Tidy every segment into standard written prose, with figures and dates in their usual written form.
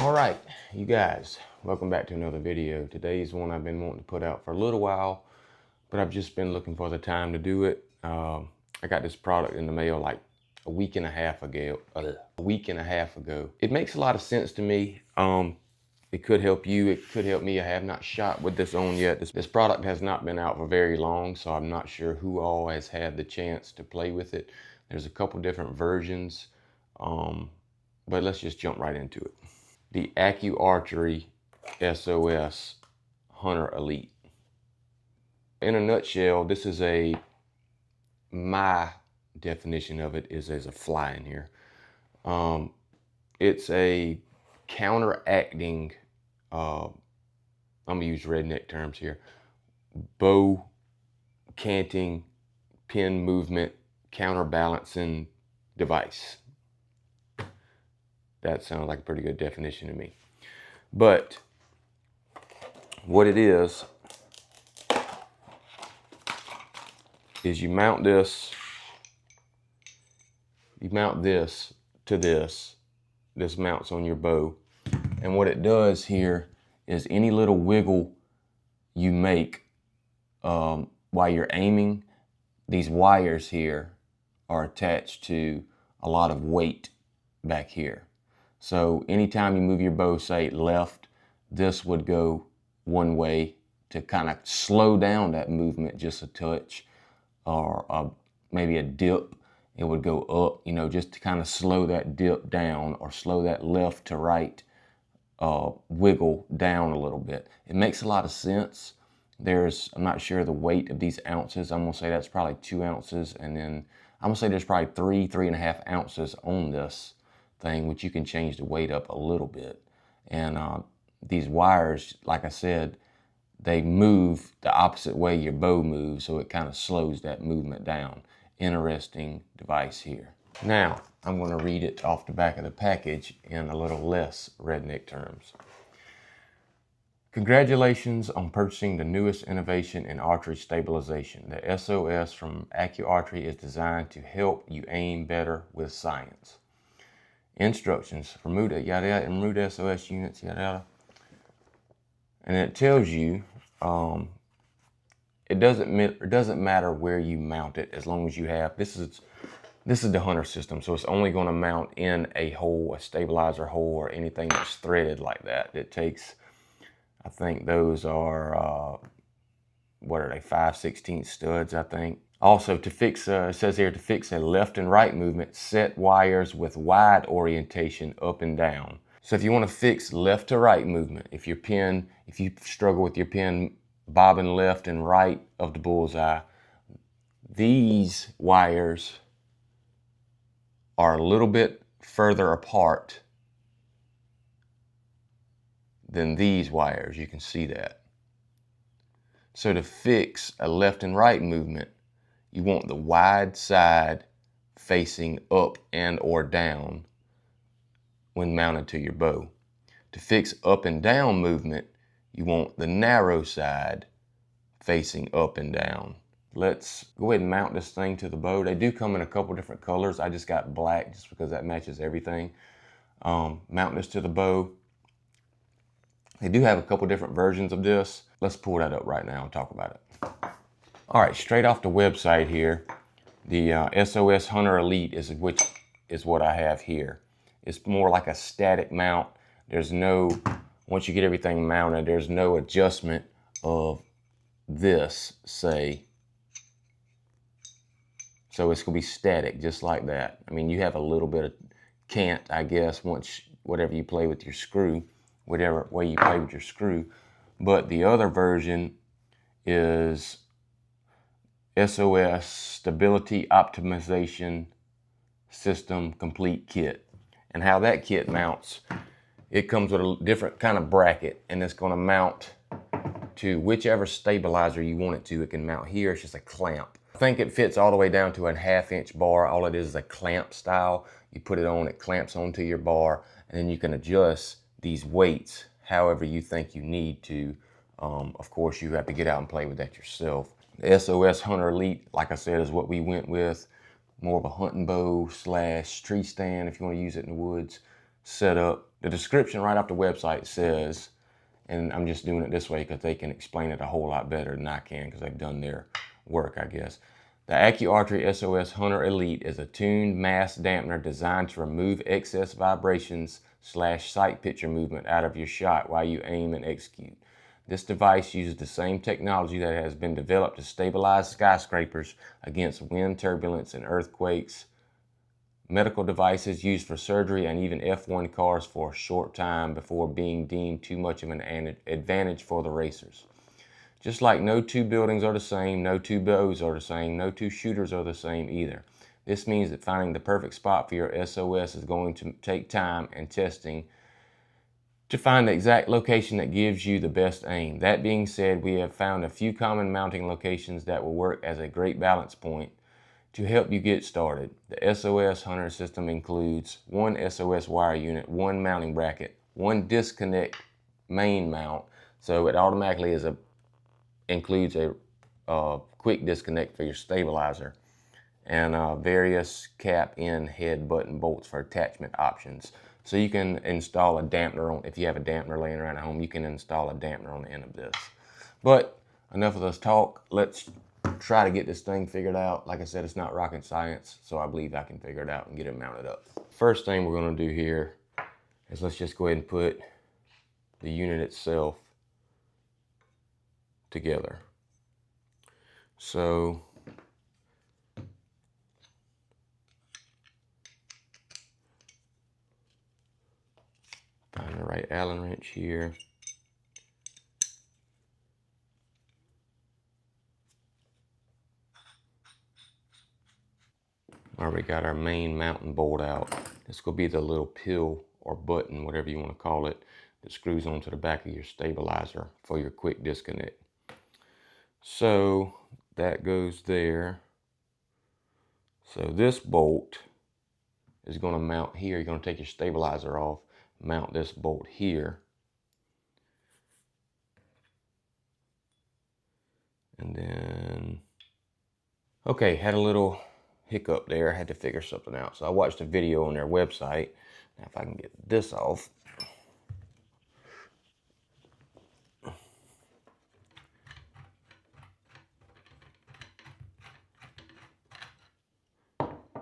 All right, you guys, welcome back to another video. Today's one I've been wanting to put out for a little while, but I've just been looking for the time to do it. I got this product in the mail like a week and a half ago. It makes a lot of sense to me. It could help you, it could help me. I have not shot with this on yet. This product has not been out for very long, so I'm not sure who all has had the chance to play with it. There's a couple different versions, but let's just jump right into it. The ACU ARCHERY SOS Hunter Elite. In a nutshell, this is my definition of it is as a fly in here. It's a counteracting, I'm gonna use redneck terms here, bow canting, pin movement, counterbalancing device. That sounds like a pretty good definition to me. But what it is you mount this to this. This mounts on your bow. And what it does here is any little wiggle you make while you're aiming, these wires here are attached to a lot of weight back here. So anytime you move your bow, say left, this would go one way to kind of slow down that movement just a touch, or maybe a dip, it would go up, you know, just to kind of slow that dip down or slow that left to right wiggle down a little bit. It makes a lot of sense. I'm not sure the weight of these ounces. I'm gonna say that's probably 2 ounces, and then I'm gonna say there's probably 3.5 ounces on this thing, which you can change the weight up a little bit. And these wires, like I said, they move the opposite way your bow moves, so it kind of slows that movement down. Interesting device here. Now, I'm going to read it off the back of the package in a little less redneck terms. Congratulations on purchasing the newest innovation in archery stabilization. The SOS from ACU Archery is designed to help you aim better with science. Instructions for MOOD, yada yada, and MOOD SOS units, yada yada. And it tells you it doesn't matter where you mount it, as long as you have, this is the Hunter system, so it's only going to mount in a hole, a stabilizer hole, or anything that's threaded like that. It takes, I think those are, what are they, 5/16 studs, I think. Also, to fix, it says here, to fix a left and right movement, set wires with wide orientation up and down. So if you want to fix left to right movement, if you struggle with your pin bobbing left and right of the bullseye, these wires are a little bit further apart than these wires. You can see that. So to fix a left and right movement, you want the wide side facing up and or down when mounted to your bow. To fix up and down movement, you want the narrow side facing up and down. Let's go ahead and mount this thing to the bow. They do come in a couple different colors. I just got black just because that matches everything. Mount this to the bow. They do have a couple different versions of this. Let's pull that up right now and talk about it. All right, straight off the website here, the SOS Hunter Elite is what I have here. It's more like a static mount. There's no, once you get everything mounted, there's no adjustment of this, say. So it's gonna be static, just like that. I mean, you have a little bit of cant, I guess, whatever you play with your screw, whatever way you play with your screw. But the other version is SOS Stability Optimization System Complete Kit. And how that kit mounts, it comes with a different kind of bracket, and it's going to mount to whichever stabilizer you want it to. It can mount here. It's just a clamp. I think it fits all the way down to a 1/2 inch bar. All it is a clamp style. You put it on, it clamps onto your bar, and then you can adjust these weights however you think you need to. Of course, you have to get out and play with that yourself. The SOS Hunter Elite, like I said, is what we went with. More of a hunting bow / tree stand if you want to use it in the woods. setup. The description right off the website says, and I'm just doing it this way because they can explain it a whole lot better than I can because they've done their work, I guess. The ACU ARCHERY SOS Hunter Elite is a tuned mass dampener designed to remove excess vibrations / sight picture movement out of your shot while you aim and execute. This device uses the same technology that has been developed to stabilize skyscrapers against wind turbulence and earthquakes, medical devices used for surgery, and even F1 cars for a short time before being deemed too much of an advantage for the racers. Just like no two buildings are the same, no two bows are the same, no two shooters are the same either. This means that finding the perfect spot for your SOS is going to take time and testing to find the exact location that gives you the best aim. That being said, we have found a few common mounting locations that will work as a great balance point to help you get started. The SOS Hunter system includes one SOS wire unit, one mounting bracket, one disconnect main mount, so it automatically includes a quick disconnect for your stabilizer, and various cap in head button bolts for attachment options. So you can install a dampener on, if you have a dampener laying around at home, you can install a dampener on the end of this. But enough of this talk. Let's try to get this thing figured out. Like I said, it's not rocket science, so I believe I can figure it out and get it mounted up. First thing we're going to do here is let's just go ahead and put the unit itself together. So find the right Allen wrench here. Already got our main mounting bolt out. This will be the little pill or button, whatever you want to call it, that screws onto the back of your stabilizer for your quick disconnect. So that goes there. So this bolt is going to mount here. You're going to take your stabilizer off, mount this bolt here. And then, okay, had a little hiccup there. I had to figure something out. So I watched a video on their website. Now if I can get this off.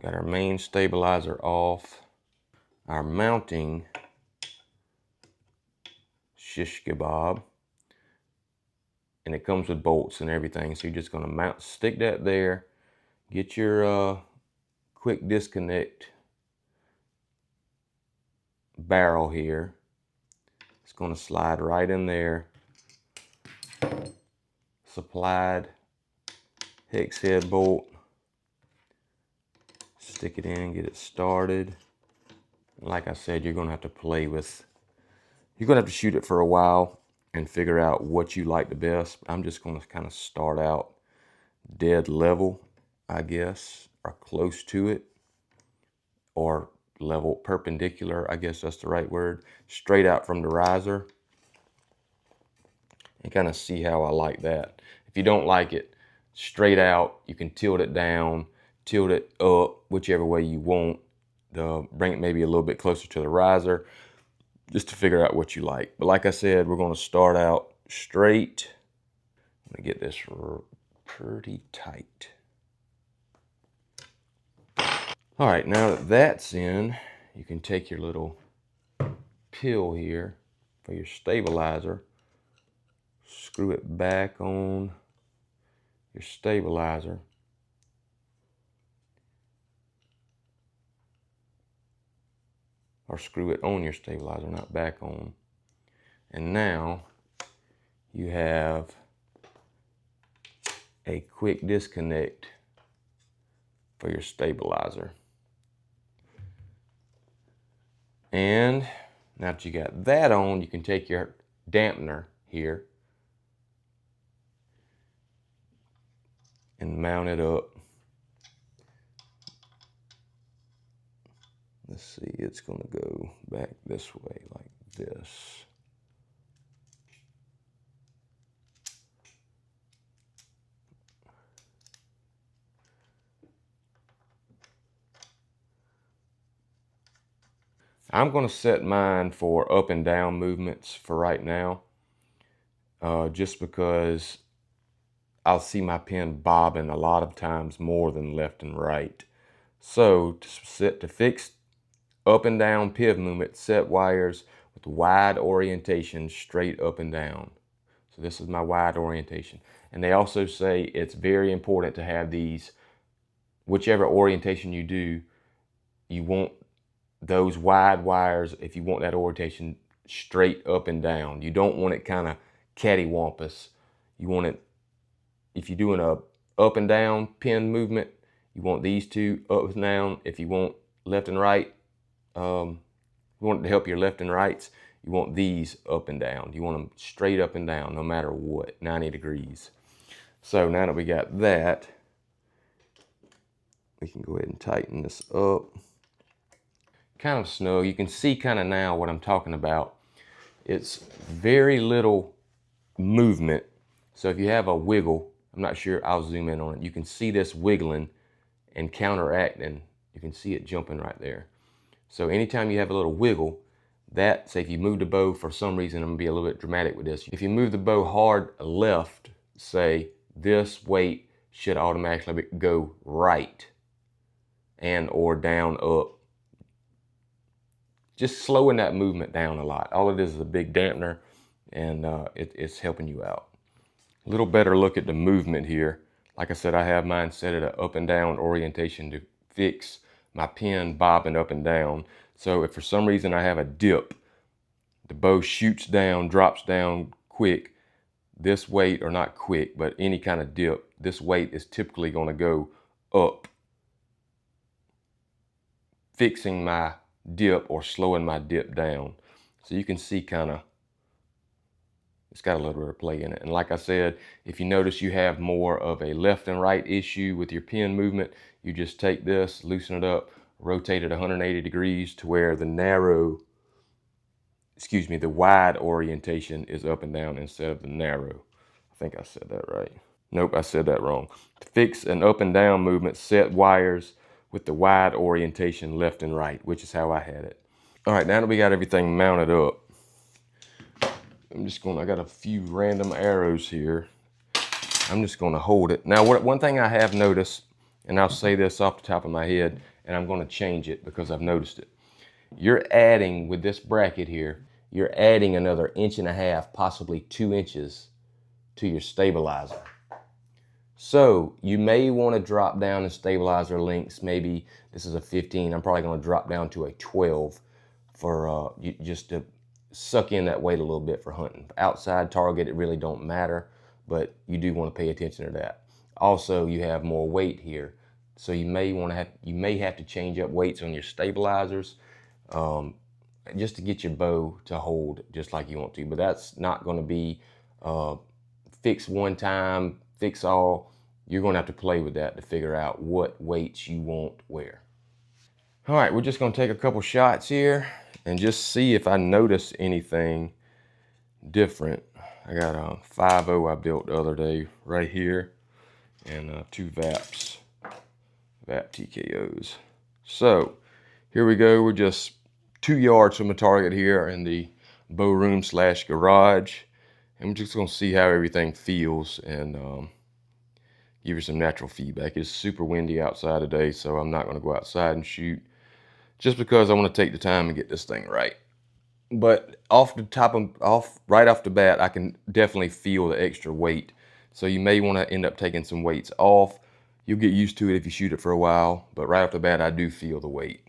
Got our main stabilizer off. Our mounting shish kebab. And it comes with bolts and everything. So you're just going to stick that there. Get your quick disconnect barrel here. It's going to slide right in there. Supplied hex head bolt. Stick it in, get it started. Like I said, you're going to have to play with, you're going to have to shoot it for a while and figure out what you like the best. I'm just going to kind of start out dead level, I guess, or close to it, or level perpendicular, I guess that's the right word, straight out from the riser, and kind of see how I like that. If you don't like it straight out, you can tilt it down, tilt it up, whichever way you want. Bring it maybe a little bit closer to the riser, just to figure out what you like. But like I said, we're going to start out straight. I'm going to get this pretty tight. All right, now that that's in, you can take your little pill here for your stabilizer, screw it back on your stabilizer. Or screw it on your stabilizer, not back on. And now you have a quick disconnect for your stabilizer. And now that you got that on, you can take your dampener here and mount it up. Let's see, it's going to go back this way like this. I'm going to set mine for up and down movements for right now, just because I'll see my pen bobbing a lot of times more than left and right. So to fix up and down piv movement, set wires with wide orientation straight up and down. So this is my wide orientation. And they also say it's very important to have these, whichever orientation you do, you want those wide wires, if you want that orientation, straight up and down. You don't want it kind of cattywampus. You want it, if you're doing a up and down pen movement, you want these two up and down. If you want left and right, you want it to help your left and rights, you want these up and down. You want them straight up and down no matter what, 90 degrees. So now that we got that, we can go ahead and tighten this up. Kind of snug. You can see kind of now what I'm talking about. It's very little movement. So if you have a wiggle, I'm not sure, I'll zoom in on it. You can see this wiggling and counteracting. You can see it jumping right there. So anytime you have a little wiggle, that, say if you move the bow for some reason, I'm gonna be a little bit dramatic with this. If you move the bow hard left, say this weight should automatically go right and or down up. Just slowing that movement down a lot. All it is a big dampener, and it's helping you out. A little better look at the movement here. Like I said, I have mine set at an up and down orientation to fix my pen bobbing up and down. So if for some reason I have a dip, the bow shoots down, drops down quick, this weight, or not quick, but any kind of dip, this weight is typically going to go up, fixing my dip or slowing my dip down. So you can see kind of, it's got a little bit of play in it. And like I said, if you notice you have more of a left and right issue with your pen movement, you just take this, loosen it up, rotate it 180 degrees to where the the wide orientation is up and down instead of the narrow. I think I said that right. Nope, I said that wrong. To fix an up and down movement, set wires with the wide orientation left and right, which is how I had it. All right, now that we got everything mounted up, I got a few random arrows here. I'm just gonna hold it. Now, one thing I have noticed, and I'll say this off the top of my head, and I'm gonna change it because I've noticed it. You're adding, with this bracket here, you're adding another 1.5 inches, possibly 2 inches to your stabilizer. So you may want to drop down the stabilizer lengths. Maybe this is a 15. I'm probably going to drop down to a 12 for just to suck in that weight a little bit for hunting. Outside target, it really don't matter, but you do want to pay attention to that. Also, you have more weight here, so you may have to change up weights on your stabilizers, just to get your bow to hold just like you want to. But that's not going to be fix one time, fix all. You're going to have to play with that to figure out what weights you want where. All right, we're just going to take a couple shots here and just see if I notice anything different. I got a 5.0 I built the other day right here, and 2 VAP TKOs. So here we go. We're just 2 yards from the target here in the bow room / garage. And we're just going to see how everything feels and give you some natural feedback. It's super windy outside today, so I'm not going to go outside and shoot just because I want to take the time and get this thing right. But right off the bat, I can definitely feel the extra weight. So you may want to end up taking some weights off. You'll get used to it if you shoot it for a while, but right off the bat, I do feel the weight.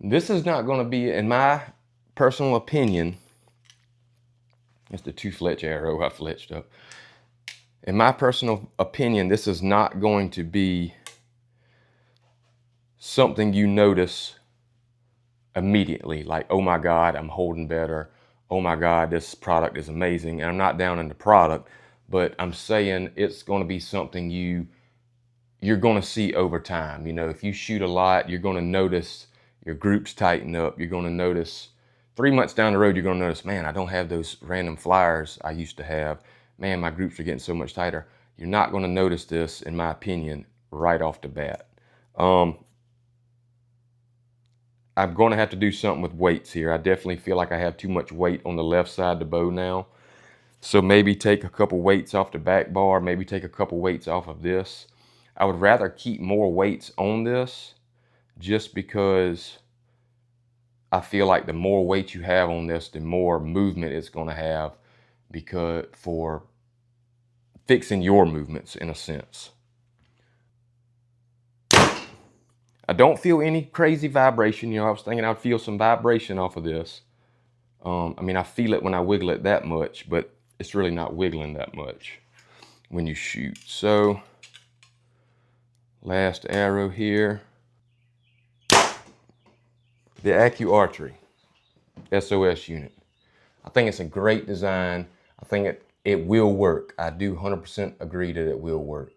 This is not going to be, in my personal opinion, it's the 2 fletch arrow I fletched up. In my personal opinion, this is not going to be something you notice immediately, like, oh my God, I'm holding better. Oh my God, this product is amazing. And I'm not down in the product, but I'm saying it's going to be something you're going to see over time. You know, if you shoot a lot, you're going to notice your groups tighten up. You're going to notice 3 months down the road, you're going to notice, man, I don't have those random flyers I used to have. Man, my groups are getting so much tighter. You're not going to notice this, in my opinion, right off the bat. I'm going to have to do something with weights here. I definitely feel like I have too much weight on the left side of the bow now. So maybe take a couple weights off the back bar, maybe take a couple weights off of this. I would rather keep more weights on this just because I feel like the more weight you have on this, the more movement it's going to have, because for fixing your movements in a sense. I don't feel any crazy vibration. You know, I was thinking I'd feel some vibration off of this. I mean, I feel it when I wiggle it that much, but it's really not wiggling that much when you shoot. So, last arrow here. The ACU Archery SOS unit. I think it's a great design. I think it will work. I do 100% agree that it will work.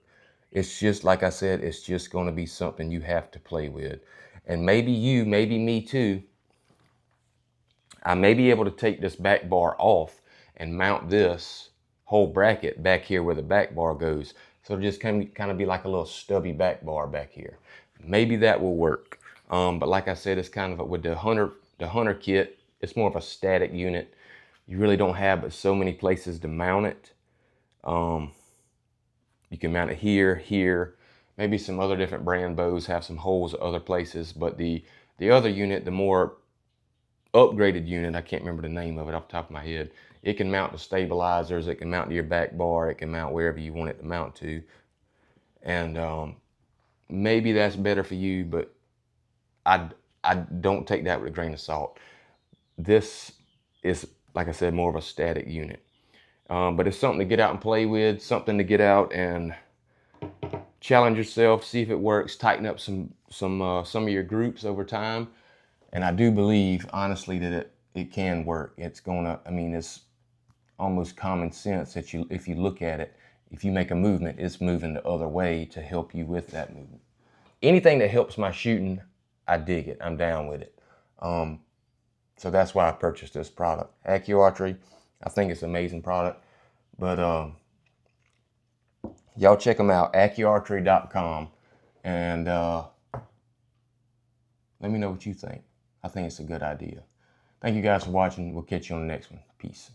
It's just, like I said, it's just going to be something you have to play with. And maybe you, maybe me too, I may be able to take this back bar off and mount this whole bracket back here where the back bar goes. So it'll just kind of be like a little stubby back bar back here. Maybe that will work. But like I said, it's kind of with the Hunter kit, it's more of a static unit. You really don't have but so many places to mount it. You can mount it here, here. Maybe some other different brand bows have some holes at other places, but the other unit, the more upgraded unit, I can't remember the name of it off the top of my head. It can mount to stabilizers, it can mount to your back bar, it can mount wherever you want it to mount to. And maybe that's better for you, but I don't take that with a grain of salt. This is, like I said, more of a static unit. But it's something to get out and play with, something to get out and challenge yourself, see if it works, tighten up some of your groups over time. And I do believe, honestly, that it can work. It's gonna, I mean, it's almost common sense that if you look at it, if you make a movement, it's moving the other way to help you with that movement. Anything that helps my shooting, I dig it. I'm down with it. So that's why I purchased this product. ACU Archery, I think it's an amazing product. But y'all check them out, ACUArchery.com, and let me know what you think. I think it's a good idea. Thank you guys for watching. We'll catch you on the next one. Peace.